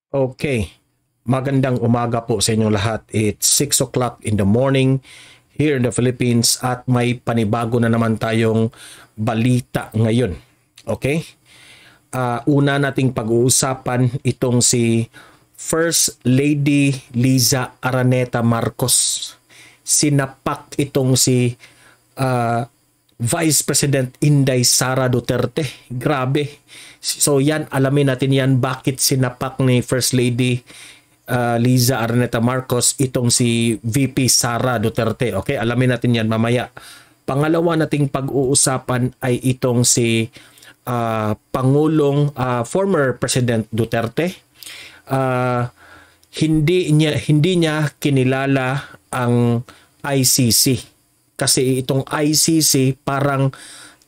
Okay, magandang umaga po sa inyong lahat. It's 6 o'clock in the morning here in the Philippines at may panibago na naman tayong balita ngayon. Okay? Una nating pag-uusapan itong si First Lady Liza Araneta Marcos. Sinapak itong si Vice President Inday Sara Duterte. Grabe. So yan, alamin natin yan bakit sinapak ni First Lady Liza Araneta Marcos itong si VP Sara Duterte. Okay, alamin natin yan mamaya. Pangalawa nating pag-uusapan ay itong si Pangulong former President Duterte. Hindi niya kinilala ang ICC kasi itong ICC parang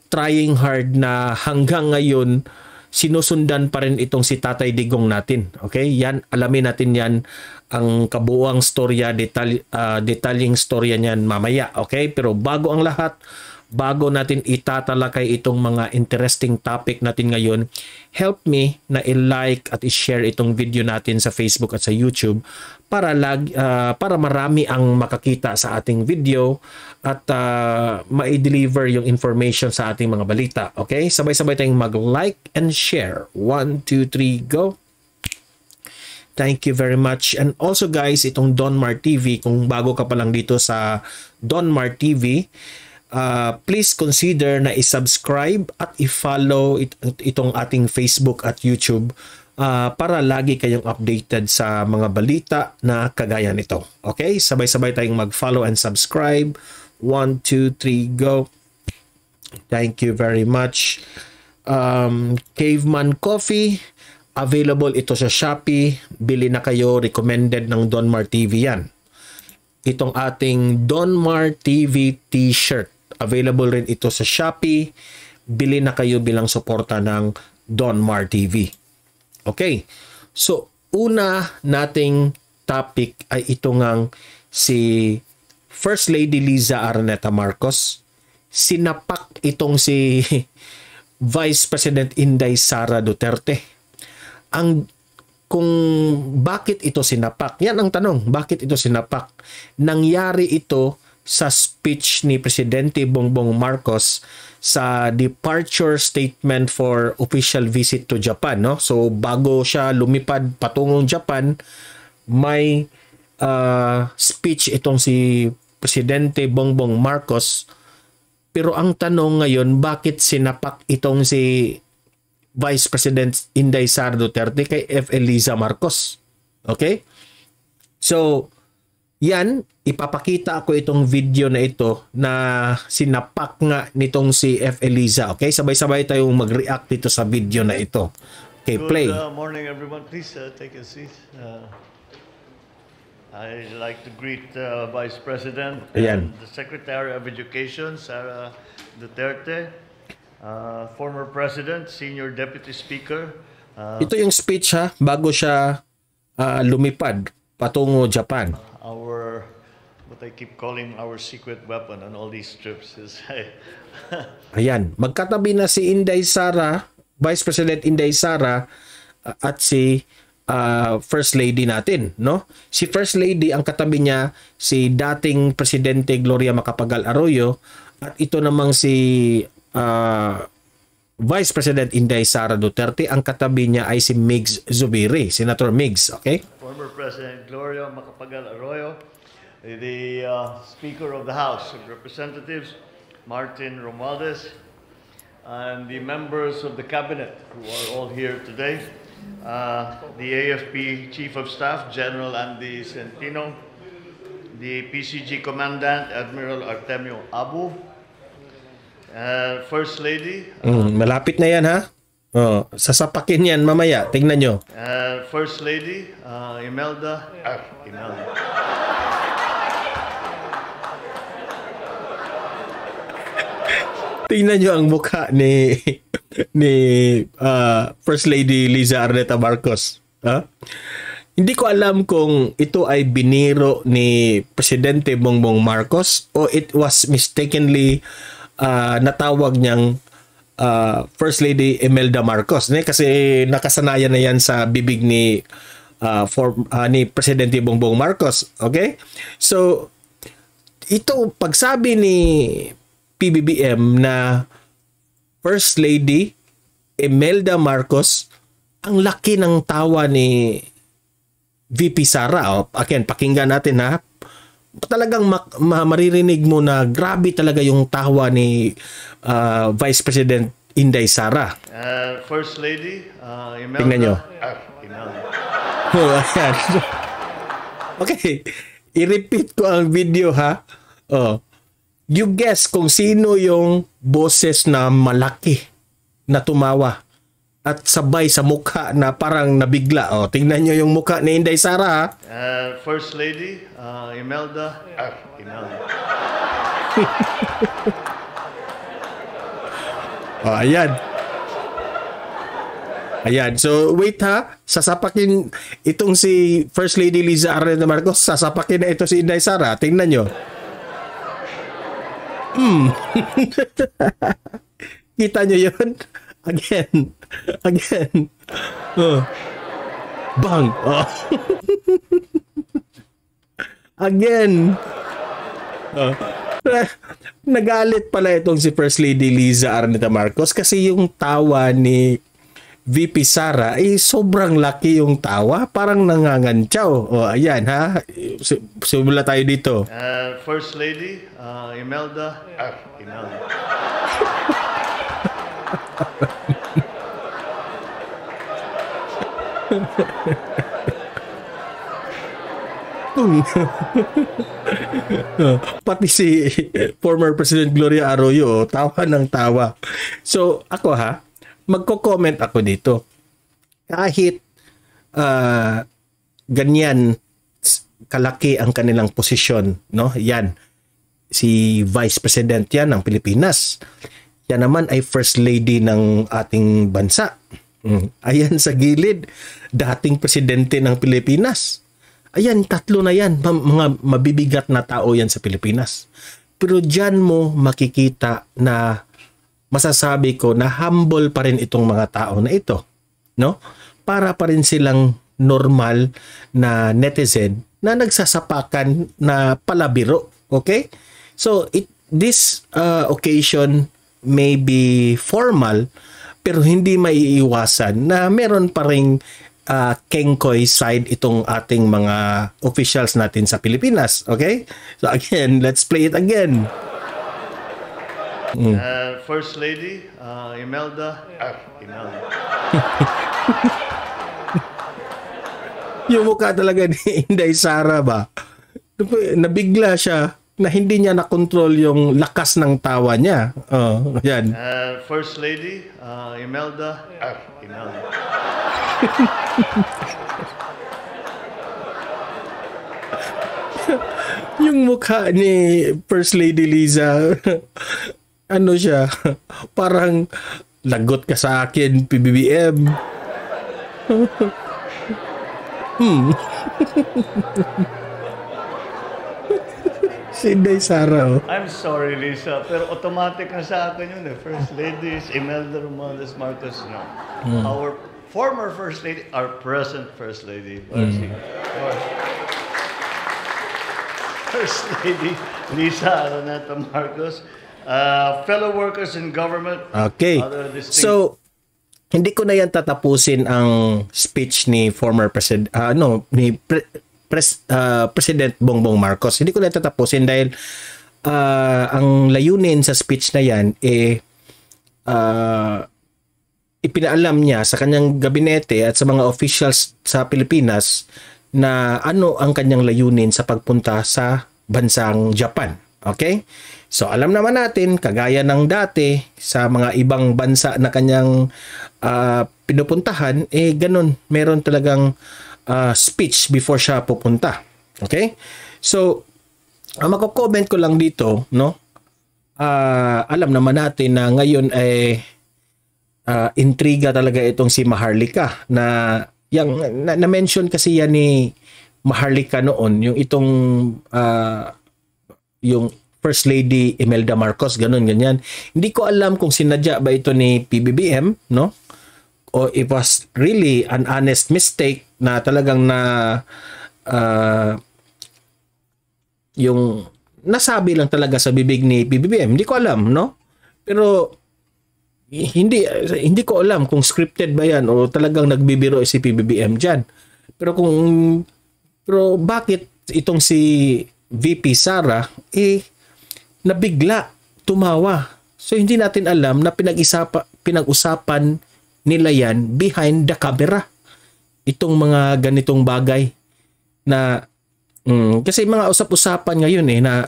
trying hard na hanggang ngayon sinusundan pa rin itong si Tatay Digong natin. Okay? Yan, alamin natin yan, ang kabuuang storya, detalyeng storya niyan mamaya. Okay? Pero bago ang lahat, bago natin itatalakay itong mga interesting topic natin ngayon, help me na i-like at i-share itong video natin sa Facebook at sa YouTube para marami ang makakita sa ating video at ma-deliver yung information sa ating mga balita. Okay? Sabay-sabay tayong mag-like and share. 1, 2, 3, go! Thank you very much. And also guys, itong Donmar TV, kung bago ka pa lang dito sa Donmar TV, please consider na i-subscribe at i-follow itong ating Facebook at YouTube para lagi kayong updated sa mga balita na kagaya nito. Okay? Sabay-sabay tayong mag-follow and subscribe. 1, 2, 3, go! Thank you very much. Caveman Coffee, available ito sa Shopee. Bili na kayo, recommended ng Donmar TV yan. Itong ating Donmar TV t-shirt, available rin ito sa Shopee. Bili na kayo bilang suporta ng Donmar TV. Okay. So, una nating topic ay ito ngang si First Lady Liza Araneta Marcos. Sinapak itong si Vice President Inday Sara Duterte. Kung bakit ito sinapak? Yan ang tanong. Bakit ito sinapak? Nangyari ito sa speech ni Presidente Bongbong Marcos sa departure statement for official visit to Japan, no? So bago siya lumipad patungong Japan, may speech itong si Presidente Bongbong Marcos. Pero ang tanong ngayon, bakit sinapak itong si Vice President Inday Sara Duterte kay F.L. Liza Marcos? Okay? So, yan, ipapakita ako itong video na ito na sinapak nga nitong si F.L. Liza. Okay? Sabay-sabay tayong mag-react dito sa video na ito. Okay, play. Good morning, everyone. Please take a seat. I'd like to greet Vice President and the Secretary of Education, Sara Duterte, former President, Senior Deputy Speaker. Ito yung speech ha, bago siya lumipad patungo Japan. What I keep calling our secret weapon on all these trips is... Ayan, magkatabi na si Inday Sara, Vice President Inday Sara at si First Lady natin, no? Si First Lady, ang katabi niya si dating Presidente Gloria Macapagal Arroyo at ito namang si Vice President Inday Sara Duterte, ang katabi niya ay si Migs Zubiri, Senator Migs, okay? Former President Gloria Macapagal Arroyo, the Speaker of the House of Representatives, Martin Romualdez, and the members of the Cabinet who are all here today, the AFP Chief of Staff, General Andy Centino, the PCG Commandant, Admiral Artemio Abu, First Lady. Malapit na yan ha? Sasapakin yan mamaya. Tingnan nyo. First Lady, Imelda. Tingnan nyo ang mukha ni First Lady Liza Araneta Marcos. Hindi ko alam kung ito ay biniro ni Presidente Bongbong Marcos o it was mistakenly natawag niyang First Lady Imelda Marcos. Kasi nakasanayan na yan sa bibig ni ni Presidente Bongbong Marcos. Okay? So, ito pagsabi ni PBBM na First Lady Imelda Marcos, ang laki ng tawa ni VP Sara. Again, pakinggan natin ha. Talagang maririnig mo na grabe talaga yung tawa ni Vice President Inday Sara. First Lady Imelda. Tingnan nyo. Imelda. Okay. I-repeat ko ang video ha. You guess kung sino yung boses na malaki na tumawa at sabay sa mukha na parang nabigla. Tingnan nyo yung mukha ni Inday Sara. First Lady Imelda. Imelda. Ayan. Ayan. So, wait ha. Sasapakin itong si First Lady Liza Arneta Marcos. Sasapakin na ito si Inday Sara. Tingnan nyo. Kita nyo yun? Again. Bang. Again. Nagalit pala itong si First Lady Liza Arneta Marcos kasi yung tawa ni VP Sara sobrang laki yung tawa, parang nangangantsaw. Ayan ha. Simula tayo dito. First Lady Imelda. Imelda. Pati si former President Gloria Arroyo tawa ng tawa. So ako ha, magko-comment ako dito. Kahit ganyan kalaki ang kanilang posisyon, no? Yan. Si Vice President yan ng Pilipinas. Yan naman ay First Lady ng ating bansa. Ayan sa gilid, dating presidente ng Pilipinas. Ayan, tatlo na yan. Mga mabibigat na tao yan sa Pilipinas. Pero dyan mo makikita na masasabi ko na humble pa rin itong mga tao na ito. No? Para pa rin silang normal na netizen na nagsasapakan na palabiro. Okay? So, this occasion may be formal pero hindi maiiwasan na meron pa ring kengkoy side itong ating mga officials natin sa Pilipinas. Okay? So again, let's play it again. First Lady Imelda. Imelda. Yung mukha talaga ni Inday Sara ba? Nabigla siya na hindi niya na-control yung lakas ng tawa niya. Yan. First Lady Imelda. Imelda. Yung mukha ni First Lady Liza, ano siya, parang lagot ka sa akin, PBBM. Si Inday Sara. I'm sorry, Lisa, pero automatic na sa akin yun. First Lady is Imelda Romualdez Marcos. No. Our former First Lady, our present First Lady. First Lady Liza Arneta Marcos. Fellow workers in government. Okay. So, hindi ko na yan tatapusin ang speech ni former President, President Bongbong Marcos. Hindi ko na tatapusin dahil ang layunin sa speech na yan ipinaalam niya sa kanyang gabinete at sa mga officials sa Pilipinas na ano ang kanyang layunin sa pagpunta sa bansang Japan. Okay? So alam naman natin, kagaya ng dati sa mga ibang bansa na kanyang pinupuntahan, ganun, meron talagang speech before siya pupunta. Okay? So, ang mako-comment ko lang dito, no? Alam naman natin na ngayon ay intriga talaga itong si Maharlika na na-mention kasi yan ni Maharlika noon, yung itong yung First Lady Imelda Marcos, ganun, ganyan. Hindi ko alam kung sinadya ba ito ni PBBM, no? o it was really an honest mistake na talagang na yung nasabi lang talaga sa bibig ni PBBM. Hindi ko alam, no? Pero hindi ko alam kung scripted ba yan o talagang nagbibiro si PBBM dyan. Pero bakit itong si VP Sara nabigla tumawa? So hindi natin alam na pinag-usapan nila yan behind the camera. Itong mga ganitong bagay na kasi mga usap-usapan ngayon na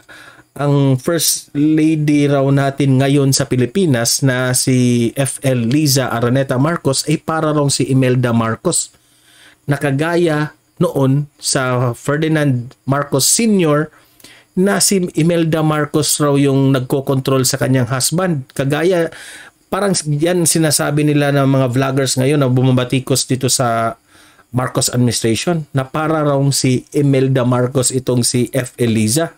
ang First Lady raw natin ngayon sa Pilipinas na si FL Liza Araneta Marcos ay para raw si Imelda Marcos. Nakagaya noon sa Ferdinand Marcos Sr. na si Imelda Marcos raw yung nagko-control sa kanyang husband. Kagaya, parang yan sinasabi nila ng mga vloggers ngayon na bumabatikos dito sa Marcos administration na para raw si Imelda Marcos itong si FL Liza.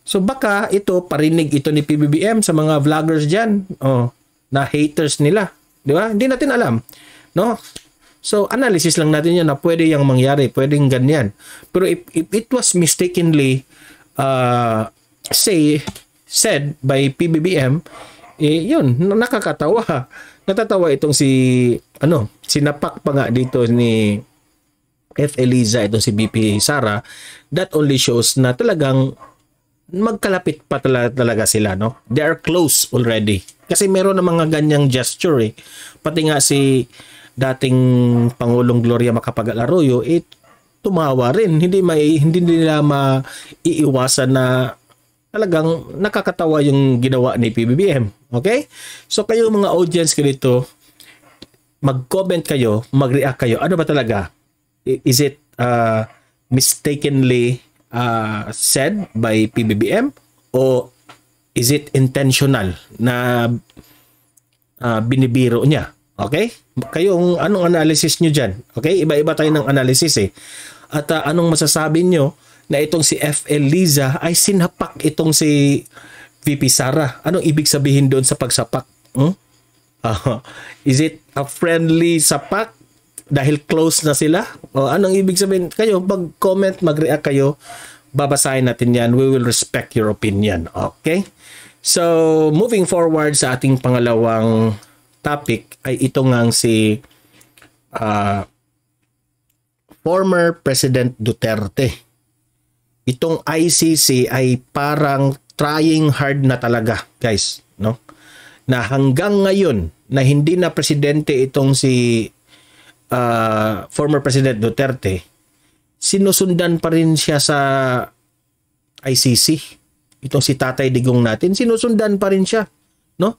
So baka ito, parinig ito ni PBBM sa mga vloggers dyan na haters nila. Di ba? Hindi natin alam. No? So analysis lang natin yan na pwede yung mangyari, pwedeng ganyan. Pero if it was mistakenly said by PBBM, yun, nakakatawa. Natatawa itong sinapak pa nga dito ni FL Liza, itong si BP Sara. That only shows na talagang magkalapit pa talaga sila, no? They are close already. Kasi meron na mga ganyang gesture Pati nga si dating Pangulong Gloria Macapagal Arroyo tumawa rin. Hindi nila maiiwasan na talagang nakakatawa yung ginawa ni PBBM. Okay? So kayo mga audience ko dito, mag-comment kayo, mag-react kayo. Ano ba talaga? Is it mistakenly said by PBBM o is it intentional na binibiro niya? Okay? Kayo, anong analysis nyo dyan? Okay? Iba-iba tayo ng analysis At anong masasabi nyo na itong si FL Liza ay sinapak itong si VP Sara? Anong ibig sabihin doon sa pagsapak? Is it a friendly sapak? Dahil close na sila? O anong ibig sabihin? Kayo, mag-comment, mag-react kayo. Babasahin natin yan. We will respect your opinion. Okay? So, moving forward sa ating pangalawang topic ay ito ngang si former President Duterte. Itong ICC ay parang trying hard na talaga, guys, no? Na hanggang ngayon na hindi na presidente itong si former President Duterte, sinusundan pa rin siya sa ICC. Itong si Tatay Digong natin, sinusundan pa rin siya, no?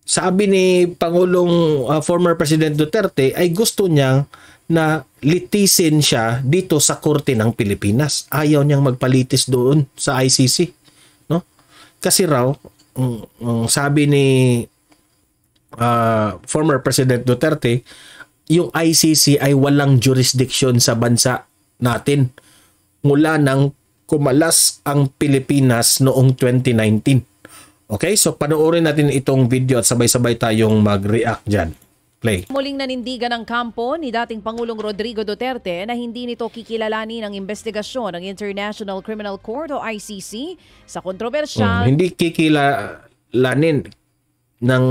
Sabi ni Pangulong former President Duterte ay gusto niyang na litisin siya dito sa Korte ng Pilipinas. Ayaw niyang magpalitis doon sa ICC, no? Kasi raw sabi ni former President Duterte, yung ICC ay walang jurisdiction sa bansa natin mula nang kumalas ang Pilipinas noong 2019. Okay, so panoorin natin itong video at sabay-sabay tayong mag-react dyan. Play. Muling nanindigan ang kampo ni dating Pangulong Rodrigo Duterte na hindi nito kikilalanin ang investigasyon ng International Criminal Court o ICC sa kontrobersyal. Hindi kikilalanin ng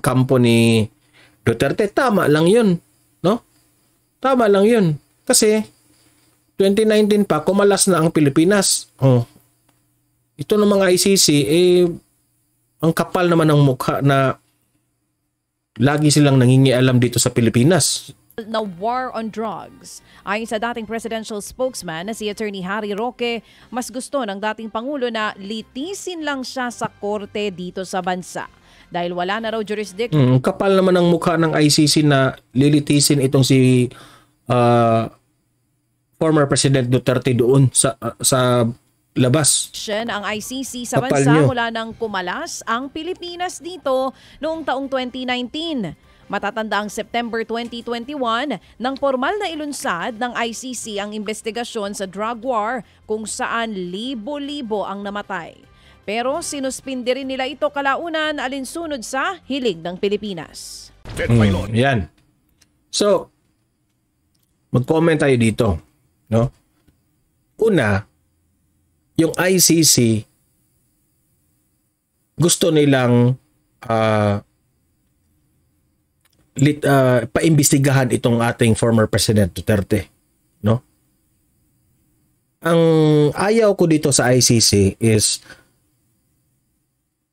kampo ni Duterte. Tama lang yun, no? Tama lang yun. Kasi 2019 pa, kumalas na ang Pilipinas. Ito ng mga ICC, ang kapal naman ng mukha na lagi silang nangingialam dito sa Pilipinas. Na war on drugs. Ayon sa dating presidential spokesman na si Attorney Harry Roque, mas gusto ng dating Pangulo na litisin lang siya sa korte dito sa bansa. Dahil wala na raw jurisdiction. Kapal naman ng mukha ng ICC na lilitisin itong si former President Duterte doon sa labas. Ang ICC sa bansa mula nang kumalas ang Pilipinas dito noong taong 2019. Matatanda ang September 2021 nang formal na ilunsad ng ICC ang investigasyon sa drug war kung saan libo-libo ang namatay. Pero sinuspindi rin nila ito kalaunan alinsunod sa hilig ng Pilipinas. Yan. So, mag-comment tayo dito, no? Una, yung ICC gusto nilang paimbestigahan itong ating former President Duterte, no? Ang ayaw ko dito sa ICC is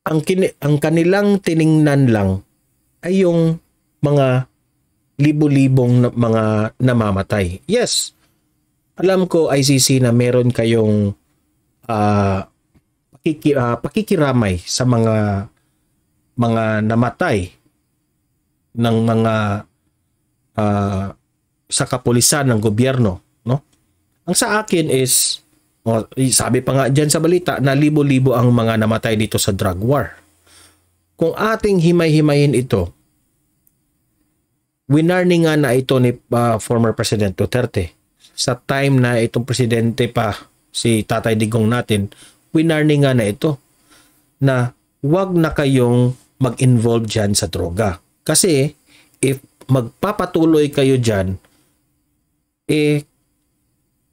ang kanilang tiningnan lang ay yung mga libo-libong mga namamatay. Yes, alam ko ICC na meron kayong pakikiramay sa mga namatay ng mga sa kapulisan ng gobyerno, no? Ang sa akin is sabi pa nga dyan sa balita na libo-libo ang mga namatay dito sa drug war. Kung ating himay-himayin ito, winarning nga na ito ni former President Duterte. Sa time na itong presidente pa, si Tatay Digong natin, winarning nga na ito na wag na kayong mag-involve dyan sa droga. Kasi if magpapatuloy kayo dyan,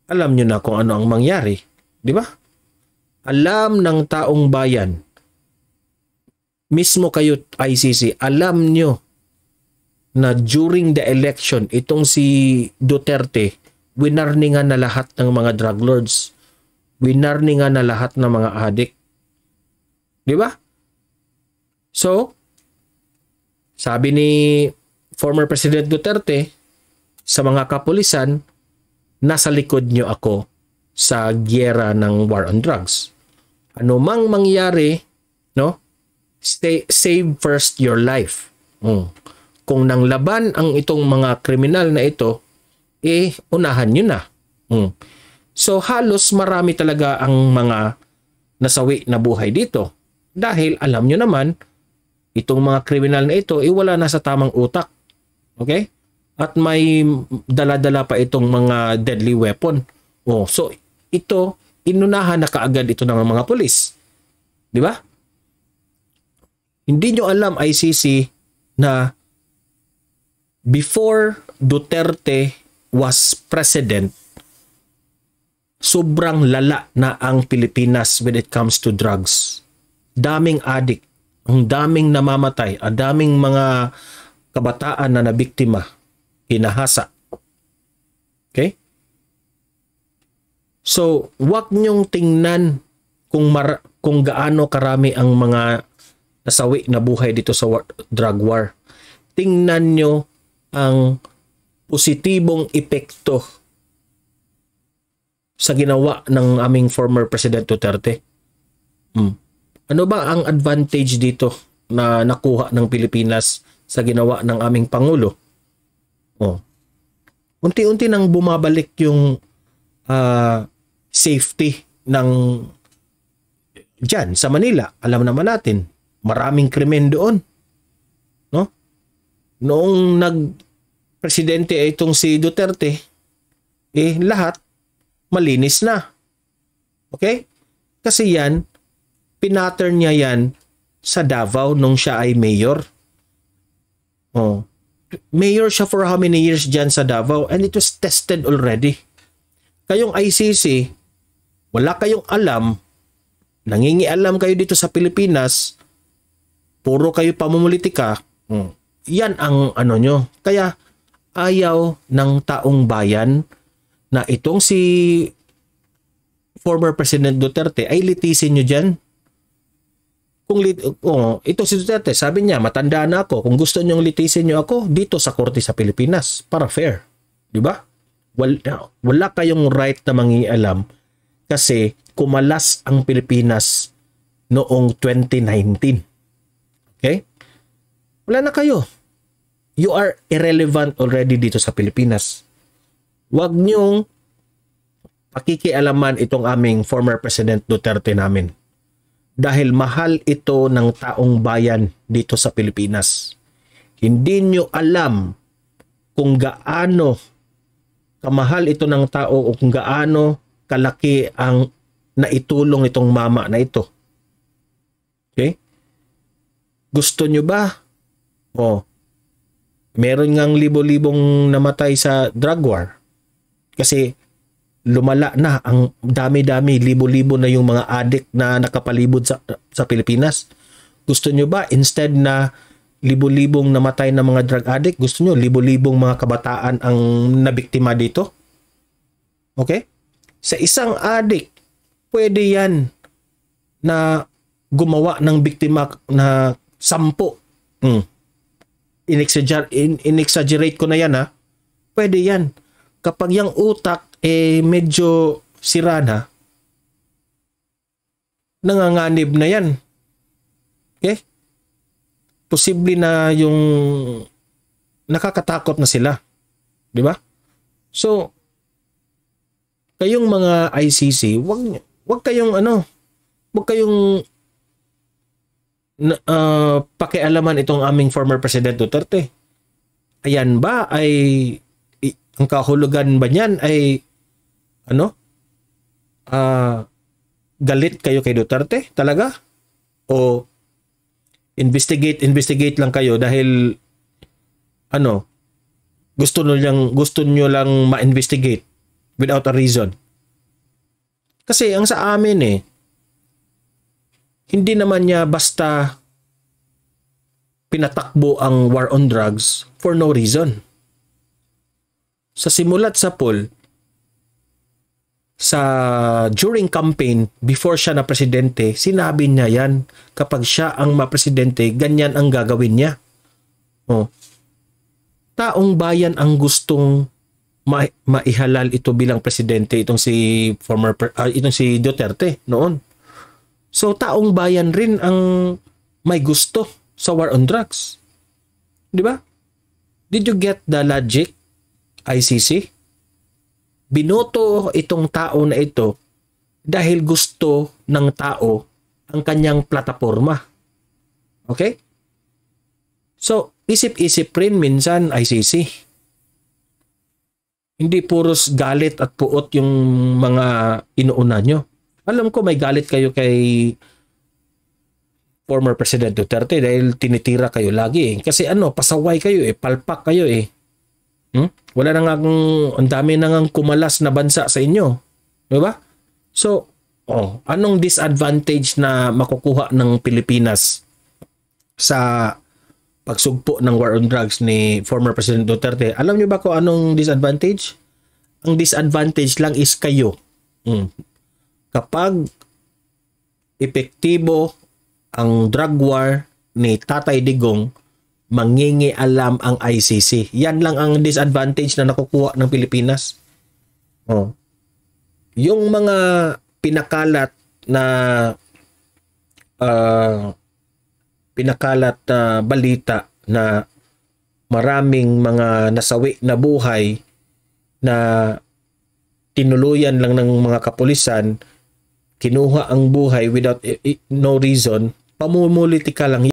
alam nyo na kung ano ang mangyari. Di ba? Alam ng taong bayan, mismo kayo ICC, alam nyo na during the election, itong si Duterte, winarningan na lahat ng mga drug lords. Winarningan na lahat ng mga adik. Di ba? So, sabi ni former President Duterte sa mga kapulisan, nasa likod nyo ako sa gyera ng war on drugs. Ano mang mangyari, no? Save first your life. Kung nang laban ang itong mga kriminal na ito, unahan nyo na. So halos marami talaga ang mga nasawi na buhay dito. Dahil alam nyo naman, itong mga kriminal na ito, wala na sa tamang utak. Okay? At may dala-dala pa itong mga deadly weapon. So ito, inunahan na kaagad ito ng mga pulis. Di ba? Hindi nyo alam ICC na before Duterte was president, sobrang lala na ang Pilipinas when it comes to drugs. Daming addict, ang daming namamatay, ang daming mga kabataan na nabiktima, hinahasa. Okay? So, wag nyong tingnan kung gaano karami ang mga nasawi na buhay dito sa drug war. Tingnan nyo ang positibong epekto sa ginawa ng aming former President Duterte. Ano ba ang advantage dito na nakuha ng Pilipinas sa ginawa ng aming Pangulo? Unti-unti nang bumabalik yung safety ng dyan sa Manila. Alam naman natin, maraming krimen doon. No? Noong nag-presidente itong si Duterte, lahat malinis na. Okay? Kasi yan, pinattern niya yan sa Davao nung siya ay mayor. Mayor siya for how many years dyan sa Davao, and it was tested already. Kayong ICC, wala kayong alam, nangingialam kayo dito sa Pilipinas, puro kayo pamumulitika, yan ang ano nyo. Kaya ayaw ng taong bayan na itong si former President Duterte ay litisin nyo dyan. Ito si Duterte, sabi niya, matanda na ako. Kung gusto nyong litisin nyo ako, dito sa korte sa Pilipinas, para fair. Di ba? Wala kayong right na mangialam kasi kumalas ang Pilipinas noong 2019. Okay? Wala na kayo. You are irrelevant already dito sa Pilipinas. Huwag nyong pakikialaman itong aming former President Duterte namin. Dahil mahal ito ng taong bayan dito sa Pilipinas. Hindi nyo alam kung gaano kamahal ito ng tao o kung gaano kalaki ang naitulong itong mama na ito. Okay? Gusto nyo ba? Meron ngang libo-libong namatay sa drug war. Kasi lumala na, ang dami-dami, libo-libo na yung mga addict na nakapalibot sa Pilipinas. Gusto nyo ba, instead na libo-libong namatay na mga drug addict, gusto nyo libo-libong mga kabataan ang nabiktima dito? Okay? Sa isang addict, pwede yan na gumawa ng biktima na 10. In-exaggerate ko na yan, ha? Pwede yan. Kapag yung utak medyo sira na, nanganganib na yan. Okay? Posible na yung nakakatakot na sila. Di ba? So, kayong mga ICC, wag kayong pakialaman itong aming former President Duterte. Ayan ba ay ang kahulugan ba niyan ay galit kayo kay Duterte talaga? O investigate lang kayo dahil gusto nyo lang ma-investigate without a reason? Kasi ang sa amin hindi naman niya basta pinatakbo ang war on drugs for no reason. Sa simulat sa poll, during campaign, before siya na presidente, sinabi niya yan, kapag siya ang mapresidente, ganyan ang gagawin niya. Taong bayan ang gustong maihalal ito bilang presidente, itong si Duterte noon. So taong bayan rin ang may gusto sa war on drugs. Di ba? Did you get the logic, ICC? Binoto itong tao na ito dahil gusto ng tao ang kanyang plataforma. Okay? So, isip-isip rin minsan, ICC. Hindi puros galit at puot yung mga inuuna nyo. Alam ko may galit kayo kay former President Duterte dahil tinitira kayo lagi. Kasi pasaway kayo palpak kayo . Wala na nga ang dami na ngang kumalas na bansa sa inyo. Di ba? So, anong disadvantage na makukuha ng Pilipinas sa pagsugpo ng war on drugs ni former President Duterte? Alam niyo ba kung anong disadvantage? Ang disadvantage lang is kayo. Kapag epektibo ang drug war ni Tatay Digong, mangingialam ang ICC. Yan lang ang disadvantage na nakukuha ng Pilipinas. Yung mga pinakalat na balita na maraming mga nasawi na buhay na tinuluyan lang ng mga kapulisan, kinuha ang buhay without no reason, pamumulitika lang